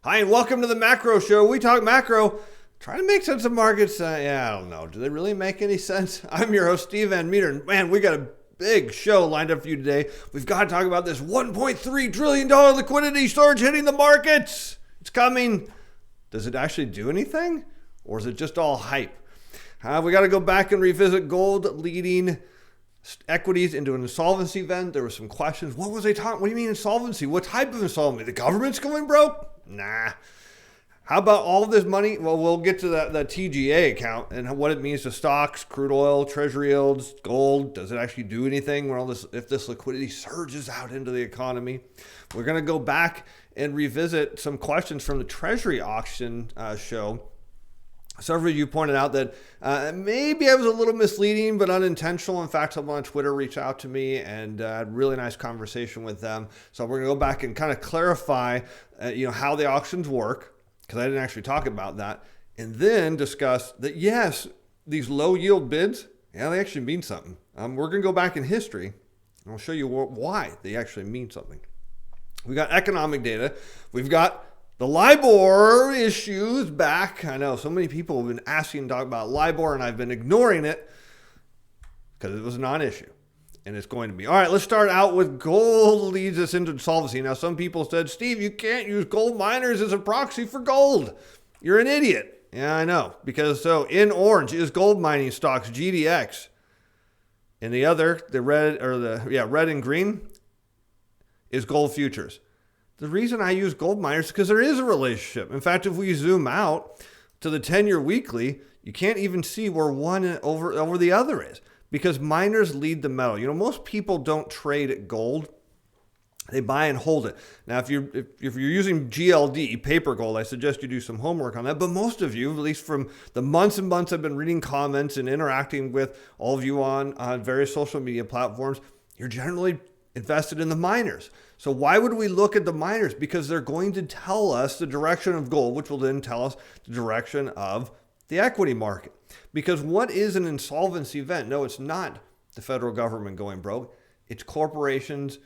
Hi, and welcome to the Macro Show. We talk macro, trying to make sense of markets. I don't know. Do they really make any sense? I'm your host, Steve Van Meter. And man, we got a big show lined up for you today. We've got to talk about this $1.3 trillion liquidity surge hitting the markets. It's coming. Does it actually do anything? Or is it just all hype? We got to go back and revisit gold leading equities into an insolvency event. There were some questions. What was they talking? What do you mean insolvency? What type of insolvency? The government's going broke? Nah. How about all of this money? Well, we'll get to that TGA account and what it means to stocks, crude oil, Treasury Yields, gold. Does it actually do anything when if this liquidity surges out into the economy? We're going to go back and revisit some questions from the Treasury auction show. Several of you pointed out that maybe I was a little misleading, but unintentional. In fact, someone on Twitter reached out to me and had a really nice conversation with them. So we're going to go back and kind of clarify, how the auctions work, because I didn't actually talk about that, and then discuss that, yes, these low yield bids, they actually mean something. We're going to go back in history, and I'll show you why they actually mean something. We got economic data. We've got the LIBOR issues back. I know so many people have been asking to talk about LIBOR, and I've been ignoring it because it was a non-issue, and it's going to be. All right, let's start out with gold leads us into insolvency. Now, some people said, Steve, you can't use gold miners as a proxy for gold. You're an idiot. Yeah, I know. Because so in orange is gold mining stocks, GDX. And the other, red and green is gold futures. The reason I use gold miners is because there is a relationship. In fact, if we zoom out to the 10-year weekly, you can't even see where one over the other is because miners lead the metal. Most people don't trade gold. They buy and hold it. Now, if you're using GLD, paper gold, I suggest you do some homework on that. But most of you, at least from the months and months I've been reading comments and interacting with all of you on various social media platforms, you're generally invested in the miners. So why would we look at the miners? Because they're going to tell us the direction of gold, which will then tell us the direction of the equity market. Because what is an insolvency event? No, it's not the federal government going broke. It's corporations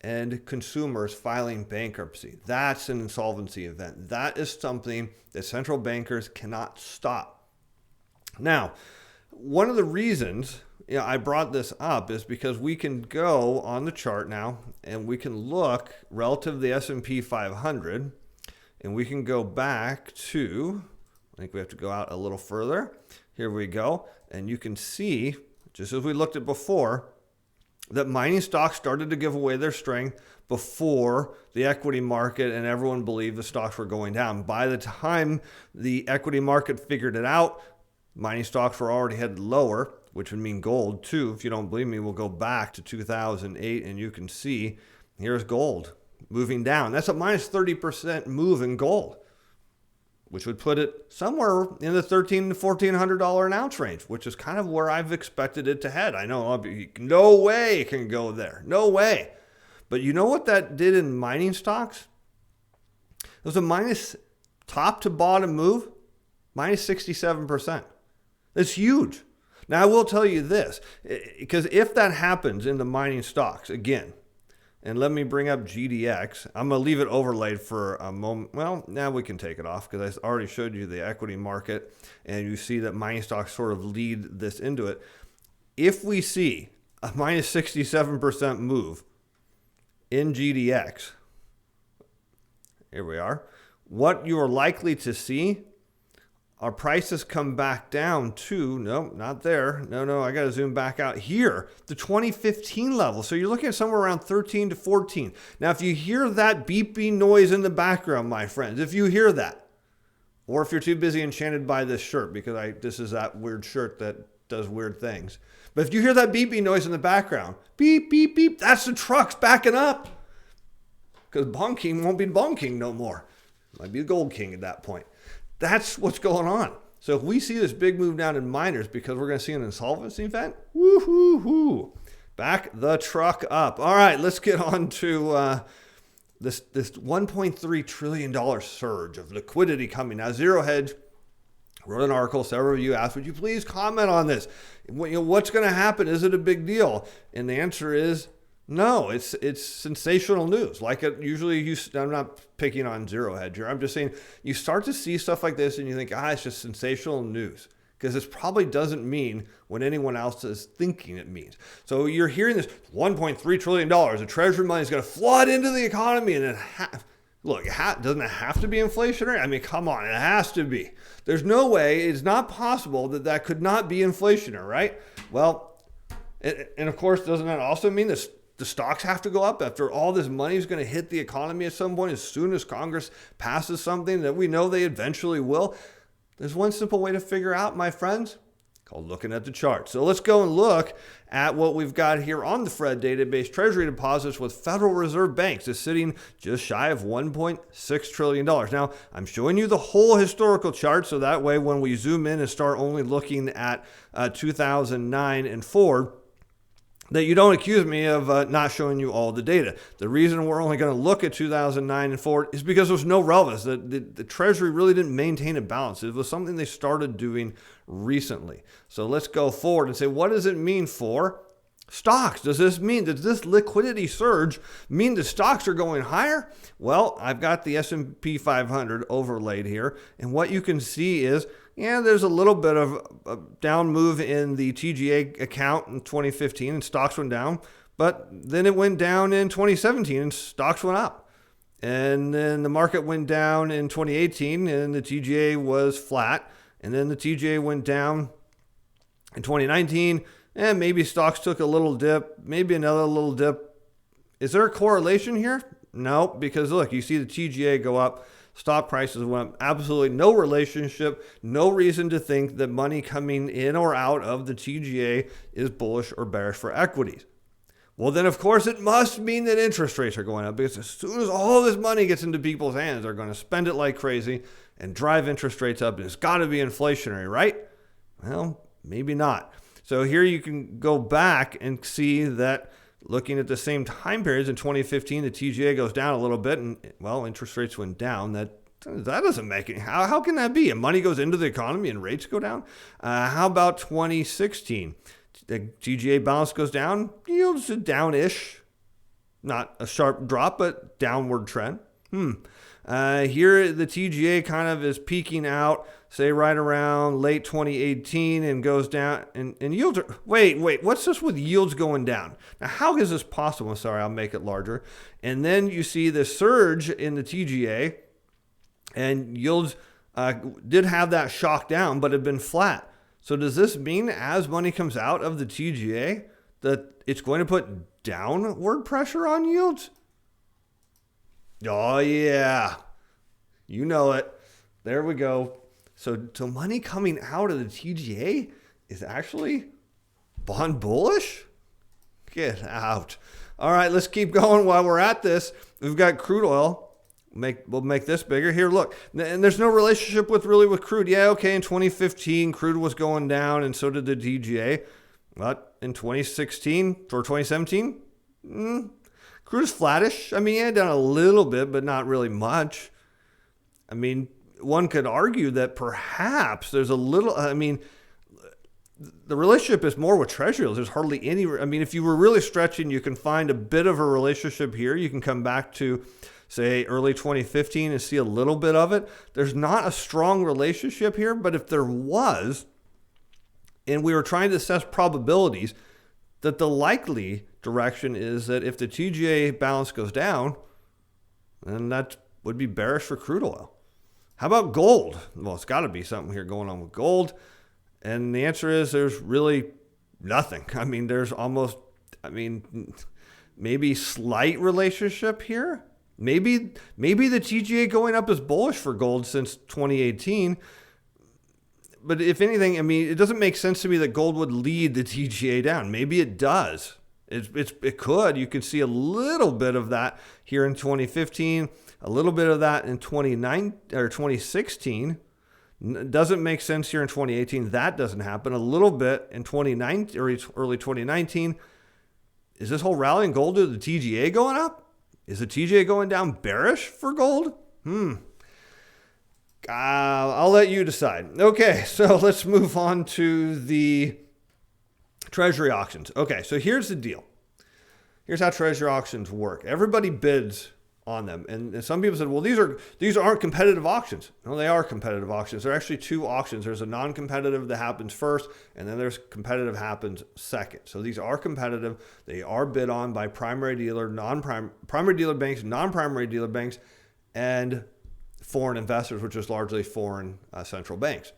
and consumers filing bankruptcy. That's an insolvency event. That is something that central bankers cannot stop. Now, one of the reasons I brought this up is because we can go on the chart now and we can look relative to the S&P 500 and we can go back to, I think we have to go out a little further. Here we go. And you can see, just as we looked at before, that mining stocks started to give away their strength before the equity market and everyone believed the stocks were going down. By the time the equity market figured it out, mining stocks were already headed lower, which would mean gold too. If you don't believe me, we'll go back to 2008 and you can see here's gold moving down. That's a minus 30% move in gold, which would put it somewhere in the $1,300 to $1,400 an ounce range, which is kind of where I've expected it to head. I know no way it can go there. No way. But you know what that did in mining stocks? It was a minus top to bottom move, minus 67%. That's huge. Now, I will tell you this, because if that happens in the mining stocks, again, and let me bring up GDX. I'm going to leave it overlaid for a moment. Well, now we can take it off because I already showed you the equity market, and you see that mining stocks sort of lead this into it. If we see a minus 67% move in GDX, here we are, what you are likely to see our prices come back down to, no, not there. No, I got to zoom back out here, the 2015 level. So you're looking at somewhere around 13 to 14. Now, if you hear that beeping noise in the background, my friends, if you hear that, or if you're too busy enchanted by this shirt, because this is that weird shirt that does weird things. But if you hear that beeping noise in the background, beep, beep, beep, that's the trucks backing up. Because Bond King won't be Bond King no more. Might be the Gold King at that point. That's what's going on. So if we see this big move down in miners because we're going to see an insolvency event, woo-hoo-hoo, back the truck up. All right, let's get on to this $1.3 trillion surge of liquidity coming. Now, Zero Hedge wrote an article. Several of you asked, would you please comment on this? What's going to happen? Is it a big deal? And the answer is No, it's sensational news. Like it usually, I'm not picking on Zero Hedge here. I'm just saying you start to see stuff like this and you think, it's just sensational news. Because this probably doesn't mean what anyone else is thinking it means. So you're hearing this $1.3 trillion of Treasury money is going to flood into the economy. And doesn't it have to be inflationary? I mean, come on, it has to be. There's no way, it's not possible that could not be inflationary, right? Well, and of course, doesn't that also mean that the stocks have to go up after all this money is going to hit the economy at some point as soon as Congress passes something that we know they eventually will? There's one simple way to figure out, my friends, called looking at the chart. So let's go and look at what we've got here on the Fred database. Treasury deposits with Federal Reserve banks is sitting just shy of $1.6 trillion. Now, I'm showing you the whole historical chart, so that way when we zoom in and start only looking at 2009 and forward, that you don't accuse me of not showing you all the data. The reason we're only going to look at 2009 and forward is because there's no relevance. The Treasury really didn't maintain a balance. It was something they started doing recently. So let's go forward and say, what does it mean for stocks? Does this liquidity surge mean the stocks are going higher? Well, I've got the S&P 500 overlaid here, and what you can see is, there's a little bit of a down move in the TGA account in 2015 and stocks went down, but then it went down in 2017 and stocks went up. And then the market went down in 2018 and the TGA was flat. And then the TGA went down in 2019 and maybe stocks took a little dip, maybe another little dip. Is there a correlation here? No, because look, you see the TGA go up. Stock prices went up. Absolutely no relationship, no reason to think that money coming in or out of the TGA is bullish or bearish for equities. Well, then, of course, it must mean that interest rates are going up because as soon as all this money gets into people's hands, they're going to spend it like crazy and drive interest rates up. It's got to be inflationary, right? Well, maybe not. So here you can go back and see that looking at the same time periods in 2015, the TGA goes down a little bit and, interest rates went down. That doesn't make it. How can that be? And money goes into the economy and rates go down? How about 2016? The TGA balance goes down, yields are down-ish. Not a sharp drop, but downward trend. Here, the TGA kind of is peaking out, say right around late 2018 and goes down. And yields are, wait, what's this with yields going down? Now, how is this possible? Sorry, I'll make it larger. And then you see the surge in the TGA and yields did have that shock down, but have been flat. So does this mean as money comes out of the TGA that it's going to put downward pressure on yields? Oh, yeah. You know it. There we go. So money coming out of the TGA is actually bond bullish? Get out. All right, let's keep going while we're at this. We've got crude oil. We'll make this bigger. Here, look. And there's no relationship with crude. Yeah, okay, in 2015, crude was going down, and so did the TGA. But in 2016 or 2017, crude is flattish. I mean, down a little bit, but not really much. I mean, one could argue that perhaps there's a little, the relationship is more with Treasury yields. There's hardly any, if you were really stretching, you can find a bit of a relationship here. You can come back to, say, early 2015 and see a little bit of it. There's not a strong relationship here, but if there was, and we were trying to assess probabilities, that the likely direction is that if the TGA balance goes down, then that would be bearish for crude oil. How about gold? Well, it's got to be something here going on with gold. And the answer is there's really nothing. There's almost, maybe slight relationship here. Maybe the TGA going up is bullish for gold since 2018. But if anything, it doesn't make sense to me that gold would lead the TGA down. Maybe it does. It could. You can see a little bit of that here in 2015, a little bit of that in 2016. Doesn't make sense here in 2018. That doesn't happen. A little bit in 2019 or early 2019. Is this whole rally in gold due to the TGA going up? Is the TGA going down bearish for gold? I'll let you decide. Okay, so let's move on to the Treasury auctions. Okay, so here's the deal. here's how treasury auctions work. Everybody bids on them. And some people said, well, these aren't competitive auctions. No, they are competitive auctions. They're actually two auctions. There's a non-competitive that happens first, and then there's competitive happens second. So these are competitive. They are bid on by primary dealer, primary dealer banks, non-primary dealer banks, and foreign investors, which is largely foreign central banks.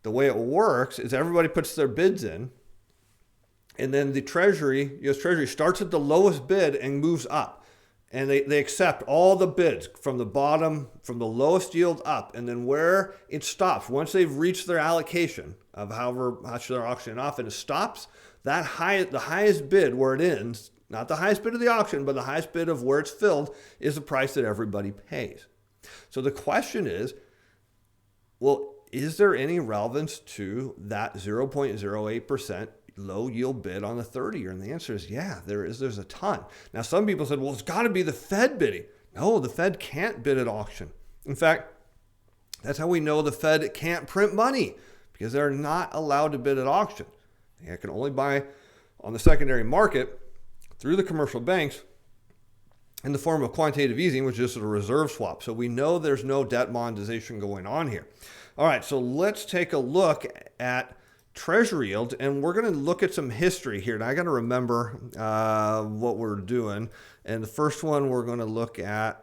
The way it works is everybody puts their bids in, and then the Treasury, U.S. Treasury, starts at the lowest bid and moves up. And they accept all the bids from the bottom, from the lowest yield up. And then where it stops, once they've reached their allocation of however much they're auctioning off, and it stops, the highest bid where it ends, not the highest bid of the auction, but the highest bid of where it's filled, is the price that everybody pays. So the question is, well, is there any relevance to that 0.08% low yield bid on the 30-year? And the answer is, yeah, there is. There's a ton. Now, some people said, well, it's got to be the Fed bidding. No, the Fed can't bid at auction. In fact, that's how we know the Fed can't print money, because they're not allowed to bid at auction. They can only buy on the secondary market through the commercial banks in the form of quantitative easing, which is a reserve swap. So we know there's no debt monetization going on here. All right, so let's take a look at Treasury yields, and we're going to look at some history here. Now, I got to remember what we're doing. And the first one we're going to look at,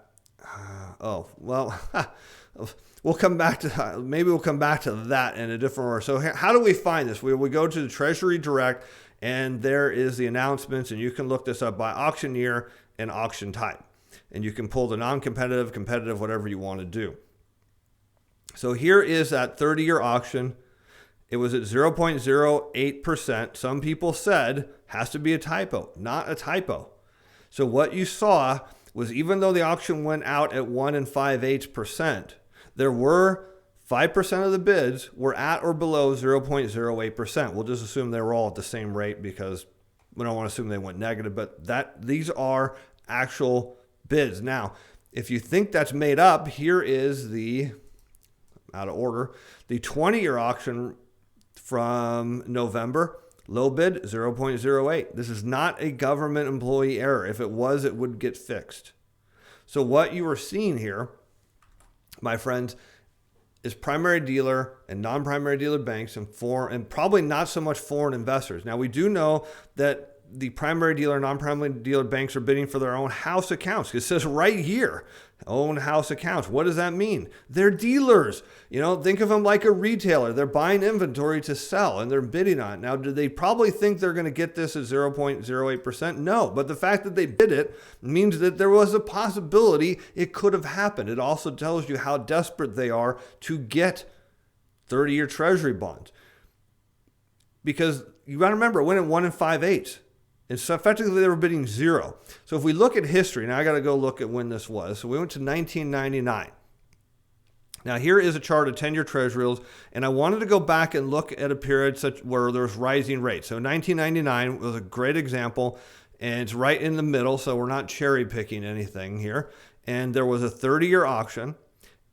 we'll come back to, maybe we'll come back to that in a different order. So how do we find this? We go to the Treasury Direct, and there is the announcements, and you can look this up by auction year and auction type. And you can pull the non-competitive, competitive, whatever you want to do. So here is that 30-year auction. It was at 0.08%. Some people said has to be a typo. Not a typo. So what you saw was, even though the auction went out at 1 5/8%, there were 5% of the bids were at or below 0.08%. We'll just assume they were all at the same rate, because we don't want to assume they went negative, but these are actual bids. Now, if you think that's made up, here is the, out of order, the 20-year auction from November. Low bid, 0.08. This is not a government employee error. If it was, it would get fixed. So what you are seeing here, my friends, is primary dealer and non-primary dealer banks and probably not so much foreign investors. Now, we do know that the primary dealer and non-primary dealer banks are bidding for their own house accounts. It says right here, own house accounts. What does that mean? They're dealers. Think of them like a retailer. They're buying inventory to sell, and they're bidding on it. Now, do they probably think they're going to get this at 0.08%? No, but the fact that they bid it means that there was a possibility it could have happened. It also tells you how desperate they are to get 30-year Treasury bonds. Because you got to remember, it went at 1 5/8. And so effectively they were bidding zero. So if we look at history, now I got to go look at when this was. So we went to 1999. Now here is a chart of 10-year Treasury yields, and I wanted to go back and look at a period such where there's rising rates. So 1999 was a great example, and it's right in the middle, so we're not cherry picking anything here. And there was a 30-year auction,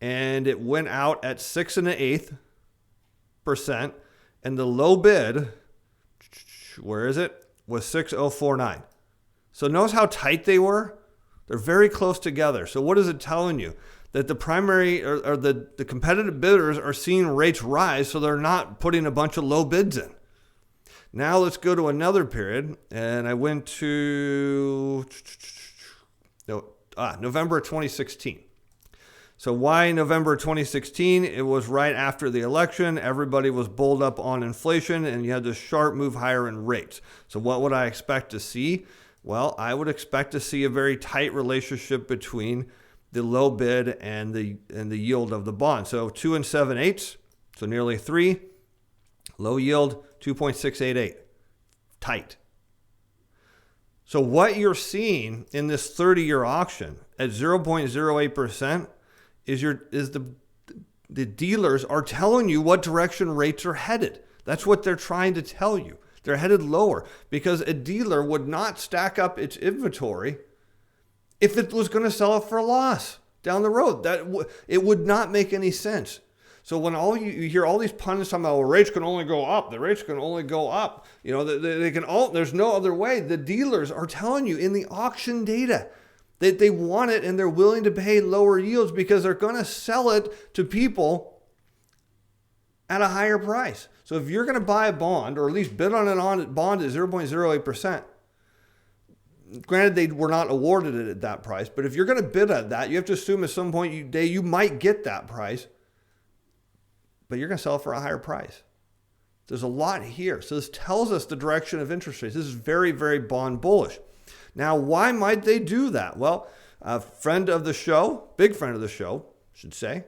and it went out at 6 1/8%, and the low bid, where is it? Was 6.049. So notice how tight they were. They're very close together. So what is it telling you? That the primary or the competitive bidders are seeing rates rise, so they're not putting a bunch of low bids in. Now let's go to another period, and I went to November 2016. So why November 2016? It was right after the election. Everybody was bulled up on inflation, and you had this sharp move higher in rates. So what would I expect to see? Well, I would expect to see a very tight relationship between the low bid and the yield of the bond. So 2 7/8, so nearly 3. Low yield, 2.688. Tight. So what you're seeing in this 30-year auction at 0.08% is the dealers are telling you what direction rates are headed. That's what they're trying to tell you. They're headed lower, because a dealer would not stack up its inventory if it was going to sell it for a loss down the road. It would not make any sense. So when you hear all these pundits talking about, well, rates can only go up, the rates can only go up, there's no other way. The dealers are telling you in the auction data that they want it and they're willing to pay lower yields because they're going to sell it to people at a higher price. So if you're going to buy a bond, or at least bid on a bond at 0.08%, granted they were not awarded it at that price, but if you're going to bid at that, you have to assume at some point you might get that price, but you're going to sell it for a higher price. There's a lot here. So this tells us the direction of interest rates. This is very, very bond bullish. Now, why might they do that? Well, a friend of the show, big friend of the show, should say,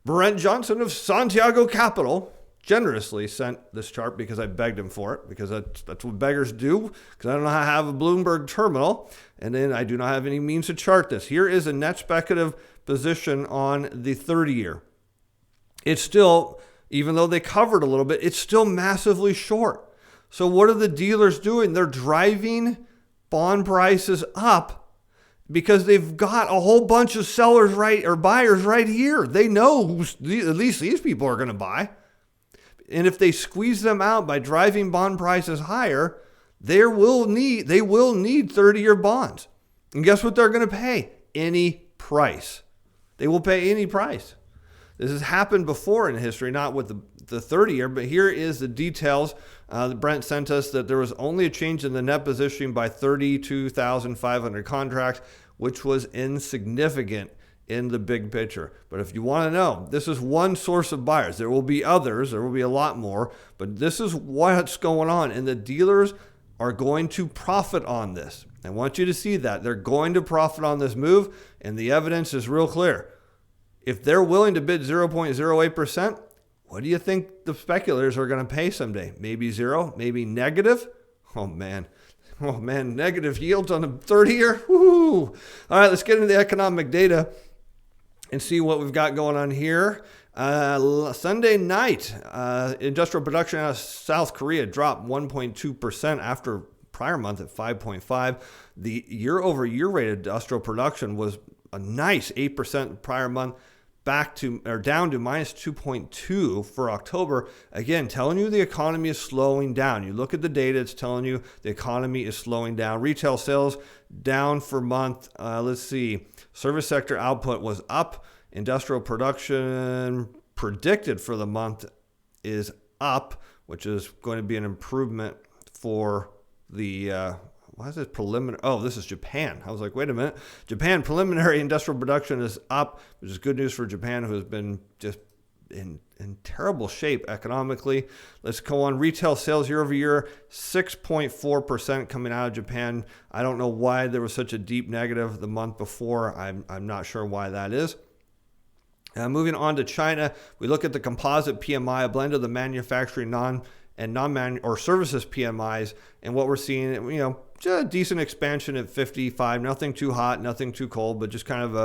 Brent Johnson of Santiago Capital, generously sent this chart because I begged him for it, because that's what beggars do, because I don't know how to have a Bloomberg terminal, and then I do not have any means to chart this. Here is a net speculative position on the 30-year. It's still, even though they covered a little bit, it's still massively short. So what are the dealers doing? They're driving bond prices up because they've got a whole bunch of sellers or buyers right here. They know at least these people are going to buy. And if they squeeze them out by driving bond prices higher, they will need 30-year bonds. And guess what they're going to pay? Any price. They will pay any price. This has happened before in history, not with the 30-year, but here is the details. Brent sent us that there was only a change in the net positioning by 32,500 contracts, which was insignificant in the big picture. But if you want to know, this is one source of buyers. There will be others. There will be a lot more. But this is what's going on. And the dealers are going to profit on this. I want you to see that. They're going to profit on this move. And the evidence is real clear. If they're willing to bid 0.08%, what do you think the speculators are going to pay someday? Maybe zero? Maybe negative? Oh, man. Negative yields on the 30-year? Woo! All right, let's get into the economic data and see what we've got going on here. Sunday night, industrial production out of South Korea dropped 1.2% after prior month at 5.5. The year-over-year rate of industrial production was a nice 8% prior month, down to minus 2.2 for October. Again, telling you the economy is slowing down. You look at the data, it's telling you the economy is slowing down. Retail sales down for month. Let's see. Service sector output was up. Industrial production predicted for the month is up, which is going to be an improvement for the why is it preliminary? Oh, this is Japan. I was like, wait a minute. Japan preliminary industrial production is up, which is good news for Japan, who has been just in terrible shape economically. Let's go on. Retail sales year over year, 6.4% coming out of Japan. I don't know why there was such a deep negative the month before. I'm not sure why that is. Moving on to China, we look at the composite PMI, a blend of the manufacturing services PMIs, and what we're seeing, just a decent expansion at 55. Nothing too hot, nothing too cold, but just kind of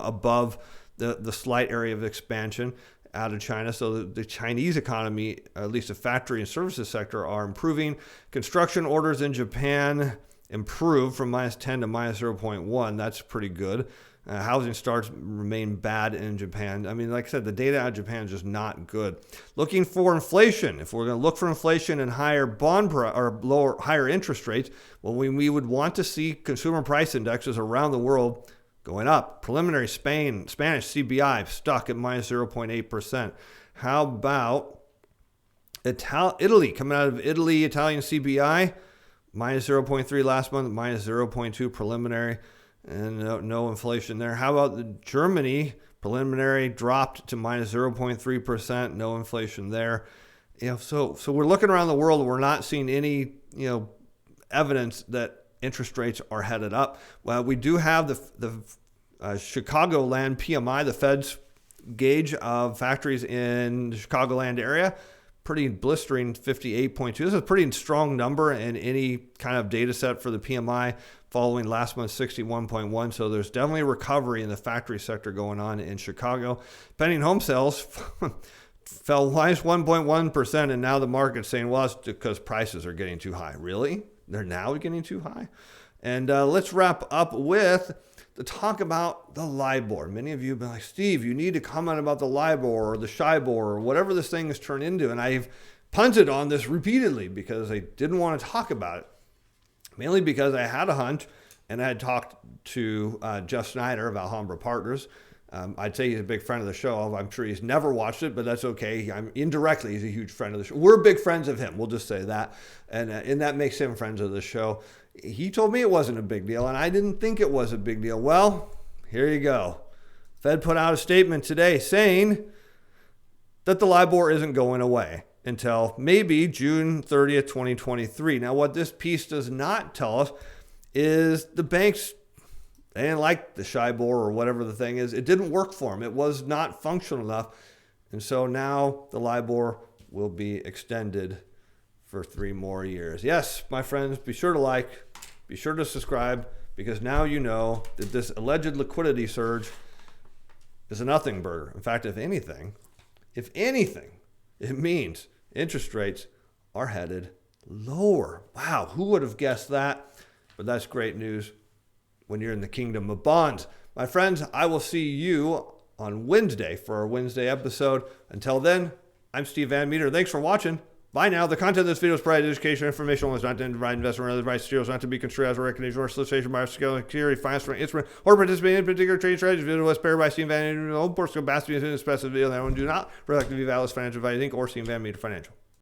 above the slight area of expansion out of China. So the Chinese economy, at least the factory and services sector, are improving. Construction orders in Japan improved from minus 10 to minus 0.1. That's pretty good. Housing starts remain bad in Japan. I mean, like I said, the data out of Japan is just not good. Looking for inflation. If we're going to look for inflation and higher higher interest rates, well, we would want to see consumer price indexes around the world going up. Preliminary Spanish CPI stuck at minus 0.8%. How about Italy? Coming out of Italy, Italian CPI, minus 0.3 last month, minus 0.2 preliminary. And no inflation there. How about Germany? Preliminary dropped to minus 0.3%. No inflation there. So we're looking around the world. We're not seeing any evidence that interest rates are headed up. Well, we do have the Chicagoland PMI, the Fed's gauge of factories in the Chicagoland area. Pretty blistering 58.2. This is a pretty strong number in any kind of data set for the PMI following last month's 61.1. So there's definitely a recovery in the factory sector going on in Chicago. Pending home sales fell minus 1.1%, and now the market's saying, well, it's because prices are getting too high. Really? They're now getting too high? And let's wrap up with to talk about the LIBOR. Many of you have been like, Steve, you need to comment about the LIBOR or the SHIBOR or whatever this thing has turned into. And I've punted on this repeatedly because I didn't want to talk about it. Mainly because I had a hunch and I had talked to Jeff Snyder of Alhambra Partners. I'd say he's a big friend of the show. I'm sure he's never watched it, but that's okay. Indirectly, he's a huge friend of the show. We're big friends of him. We'll just say that. And that makes him friends of the show. He told me it wasn't a big deal, and I didn't think it was a big deal. Well, here you go. Fed put out a statement today saying that the LIBOR isn't going away until maybe June 30th, 2023. Now, what this piece does not tell us is the banks, they didn't like the SHIBOR or whatever the thing is. It didn't work for them. It was not functional enough. And so now the LIBOR will be extended for 3 more years. Yes, my friends, be sure to like, be sure to subscribe, because now you know that this alleged liquidity surge is a nothing burger. In fact, if anything, it means interest rates are headed lower. Wow, who would have guessed that? But that's great news when you're in the kingdom of bonds. My friends, I will see you on Wednesday for our Wednesday episode. Until then, I'm Steve Van Meter. Thanks for watching. Bye now. The content of this video is provided educational information only, is not to provide investment or other advice. Materials not to be construed as a recommendation or solicitation by a security, finance for an instrument, or participate in particular trading strategies. Video was prepared by Steve Van Meter. Own personal capacity is in the specific video. That one do not reflect the value of financial advice, Inc. or Steve Van Meter Financial.